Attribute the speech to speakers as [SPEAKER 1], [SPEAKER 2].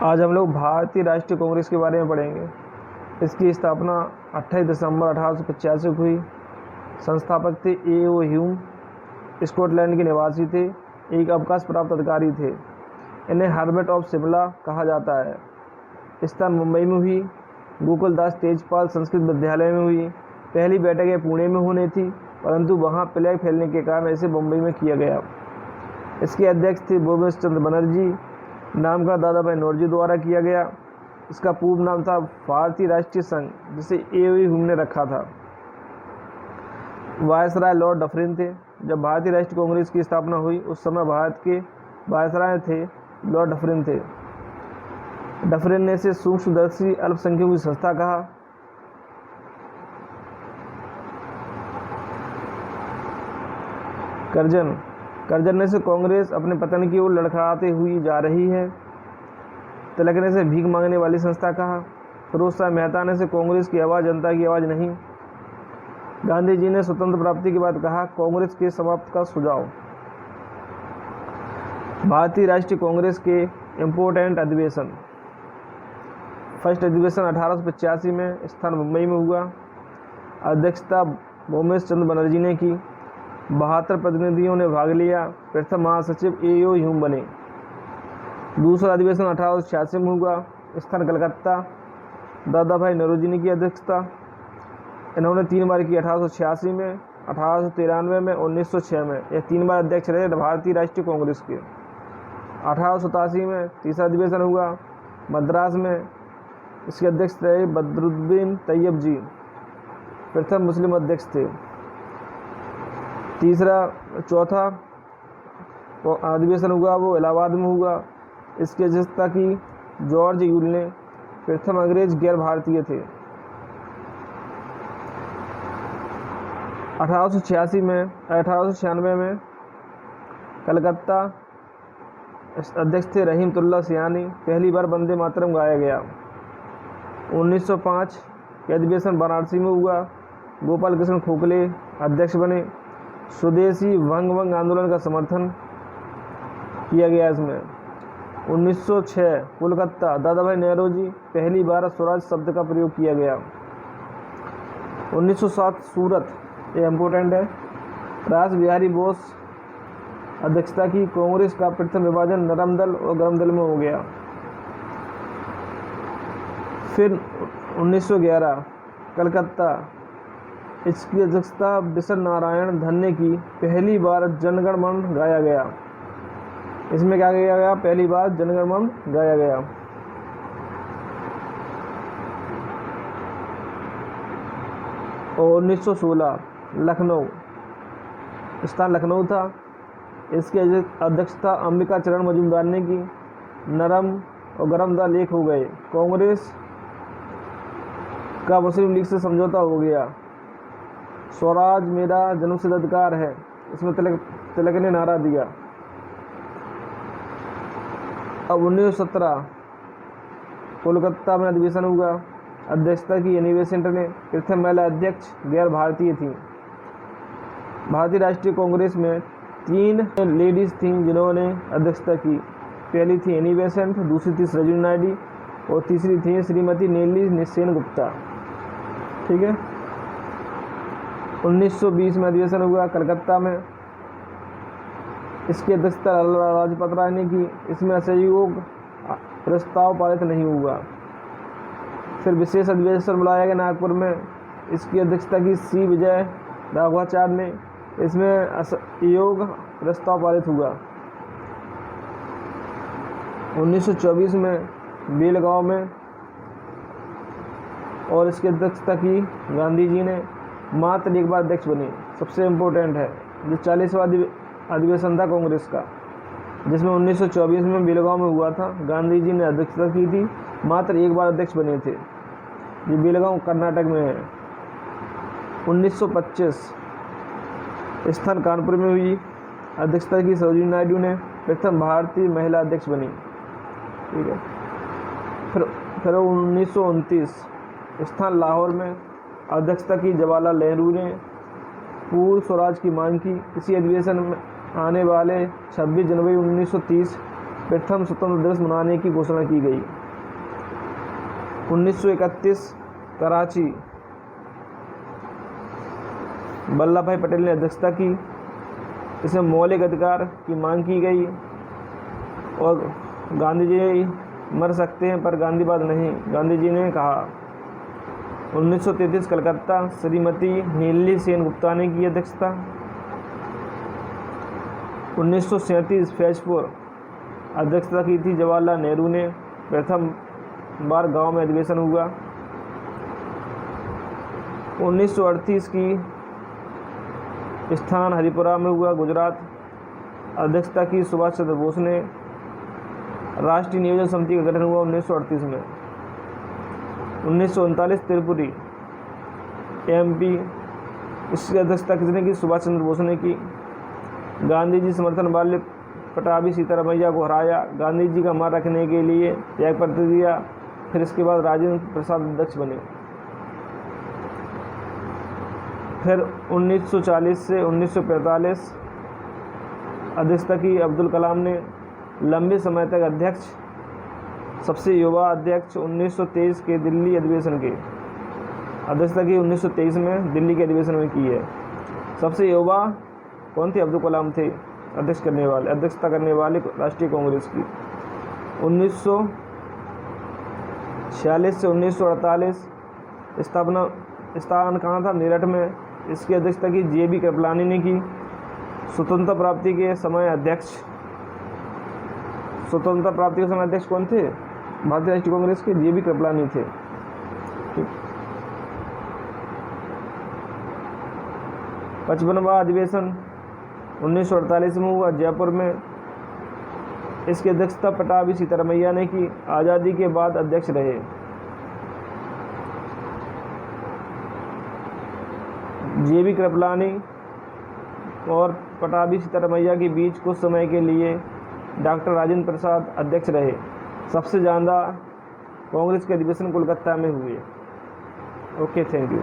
[SPEAKER 1] आज हम लोग भारतीय राष्ट्रीय कांग्रेस के बारे में पढ़ेंगे। इसकी स्थापना 28 दिसंबर 1885 को हुई। संस्थापक थे A.O. ह्यूम, स्कॉटलैंड के निवासी थे, एक अवकाश प्राप्त अधिकारी थे। इन्हें हर्बर्ट ऑफ शिमला कहा जाता है। स्थान मुंबई में हुई। गोकुलदास तेजपाल संस्कृत विद्यालय में हुई। पहली बैठक पुणे में होनी थी, परंतु वहां प्लेग फैलने के कारण इसे मुंबई में किया गया। इसके अध्यक्ष थे भूपेश चंद्र बनर्जी। नामकरण दादा भाई नौरोजी द्वारा किया गया। इसका पूर्व नाम था भारतीय राष्ट्रीय संघ, जिसे A.O. ह्यूम ने रखा था। वायसराय लॉर्ड डफरिन थे। जब भारतीय राष्ट्रीय कांग्रेस की स्थापना हुई उस समय भारत के वायसराय थे लॉर्ड डफरिन थे। डफरिन ने इसे सूक्ष्मदर्शी अल्पसंख्यकों की संस्था कहा। करजन ने से कांग्रेस अपने पतन की ओर लड़खड़ाते हुई जा रही है। तिलक ने से भीख मांगने वाली संस्था कहा। फिरोज शाह मेहता ने से कांग्रेस की आवाज़ जनता की आवाज़ नहीं। गांधी जी ने स्वतंत्र प्राप्ति के बाद कहा कांग्रेस के समाप्त का सुझाव। भारतीय राष्ट्रीय कांग्रेस के इम्पोर्टेंट अधिवेशन। फर्स्ट अधिवेशन 1885 में, स्थान मुंबई में हुआ। अध्यक्षता भूपेश चंद्र बनर्जी ने की। 72 प्रतिनिधियों ने भाग लिया। प्रथम महासचिव A.O. ह्यूम बने। दूसरा अधिवेशन 1886 में हुआ। स्थान कलकत्ता। दादा भाई नौरोजी ने की अध्यक्षता। इन्होंने 3 बार की, 1886 में, 1893 में, 1906 में। यह 3 बार अध्यक्ष रहे भारतीय राष्ट्रीय कांग्रेस के। 1887 में तीसरा अधिवेशन हुआ मद्रास में। इसके अध्यक्ष रहे बदरुद्दीन तैयब जी, प्रथम मुस्लिम अध्यक्ष थे। चौथा अधिवेशन हुआ वो इलाहाबाद में हुआ। इसकी अध्यक्षता की जॉर्ज यूल ने, प्रथम अंग्रेज गैर भारतीय थे। 1896 में कलकत्ता अध्यक्ष थे रहीमतुल्लाह सियानी। पहली बार वंदे मातरम गाया गया। 1905 के अधिवेशन वाराणसी में हुआ। गोपाल कृष्ण खोखले अध्यक्ष बने। स्वदेशी वंग आंदोलन का समर्थन किया गया इसमें। 1906 कोलकाता, दादा भाई नौरोजी, पहली बार स्वराज शब्द का प्रयोग किया गया। 1907 सूरत, ये इम्पोर्टेंट है। रास बिहारी बोस अध्यक्षता की। कांग्रेस का प्रथम विभाजन नरम दल और गरम दल में हो गया। फिर 1911 कलकत्ता, इसकी अध्यक्षता बिशन नारायण धन ने की। पहली बार जनगण मन गाया गया। इसमें क्या किया गया? पहली बार जनगण मन गाया गया। और 1916 लखनऊ, स्थान लखनऊ था। इसकी अध्यक्षता अंबिका चरण मजूमदार ने की। नरम और गरम दल एक हो गए। कांग्रेस का मुस्लिम लीग से समझौता हो गया। स्वराज मेरा जन्मसिद्ध अधिकार है, इसमें तिलक ने नारा दिया। अब 1917 कोलकाता में अधिवेशन हुआ। अध्यक्षता की एनी बेसेंट ने। प्रथम महिला अध्यक्ष गैर भारतीय थी। भारतीय राष्ट्रीय कांग्रेस में 3 लेडीज थीं जिन्होंने अध्यक्षता की। पहली थी एनी बेसेंट, दूसरी थी सरोजिनी नायडू और तीसरी थी श्रीमती नेली सेनगुप्ता। ठीक है। 1920 में अधिवेशन हुआ कलकत्ता में। इसकी अध्यक्षता लाला लाजपत राय ने की। इसमें असहयोग प्रस्ताव पारित नहीं हुआ। फिर विशेष अधिवेशन बुलाया गया नागपुर में। इसकी अध्यक्षता की C. विजय राघवाचार्य ने। इसमें असहयोग प्रस्ताव पारित हुआ। 1924 में बेलगांव में, और इसकी अध्यक्षता की गांधी जी ने। मात्र एक बार अध्यक्ष बने। सबसे इम्पोर्टेंट है जो 40वां अधिवेशन था कांग्रेस का, जिसमें 1924 में बेलगांव में हुआ था। गांधी जी ने अध्यक्षता की थी। मात्र एक बार अध्यक्ष बने थे। ये बेलगांव कर्नाटक में है। 1925 स्थान कानपुर में हुई। अध्यक्षता की सरोजिनी नायडू ने। प्रथम भारतीय महिला अध्यक्ष बनी। ठीक है। फिर 1929 स्थान लाहौर में। अध्यक्षता की जवाहरलाल नेहरू ने। पूर्ण स्वराज की मांग की। इसी अधिवेशन में आने वाले 26 जनवरी 1930 प्रथम स्वतंत्र दिवस मनाने की घोषणा की गई? 1931 कराची, वल्लभ भाई पटेल ने अध्यक्षता की। इसमें मौलिक अधिकार की मांग की गई और गांधी जी मर सकते हैं पर गांधीवाद नहीं, गांधी जी ने कहा। 1933 कलकत्ता, श्रीमती नीलली सेन गुप्ता ने की अध्यक्षता। 1937 फैजपुर, अध्यक्षता की थी जवाहरलाल नेहरू ने। प्रथम बार गांव में अधिवेशन हुआ। 1938 की स्थान हरिपुरा में हुआ, गुजरात। अध्यक्षता की सुभाष चंद्र बोस ने। राष्ट्रीय नियोजन समिति का गठन हुआ 1938 में। 1939 त्रिपुरी MP, इसकी अध्यक्षता किसने की? सुभाष चंद्र बोस ने की। गांधी जी समर्थन वाले पटाभी सीतारमैया को हराया। गांधी जी का मान रखने के लिए त्याग पत्र दिया। फिर इसके बाद राजेंद्र प्रसाद अध्यक्ष बने। फिर 1940 से 1945 अध्यक्षता की अब्दुल कलाम ने। लंबे समय तक अध्यक्ष, सबसे युवा अध्यक्ष 1923 के दिल्ली अधिवेशन के अध्यक्षता की 1923 में दिल्ली के अधिवेशन में की है। सबसे युवा कौन थे? अब्दुल कलाम थे अध्यक्षता करने वाले राष्ट्रीय कांग्रेस की। 1946 से 1948 स्थान कहाँ था? मेरठ में। इसकी अध्यक्षता की JB कृपलानी ने की। स्वतंत्रता प्राप्ति के समय अध्यक्ष कौन थे? भारतीय राष्ट्रीय कांग्रेस के JB कृपलानी थे। 55वां अधिवेशन 1948 में हुआ, जयपुर में। इसकी अध्यक्षता पटाभी सीतारमैया ने की। आज़ादी के बाद अध्यक्ष रहे। JB कृपलानी और पटाभी सीतारमैया के बीच कुछ समय के लिए डॉक्टर राजेंद्र प्रसाद अध्यक्ष रहे। सबसे ज़्यादा कांग्रेस के अधिवेशन कोलकाता में हुए। Okay, thank you.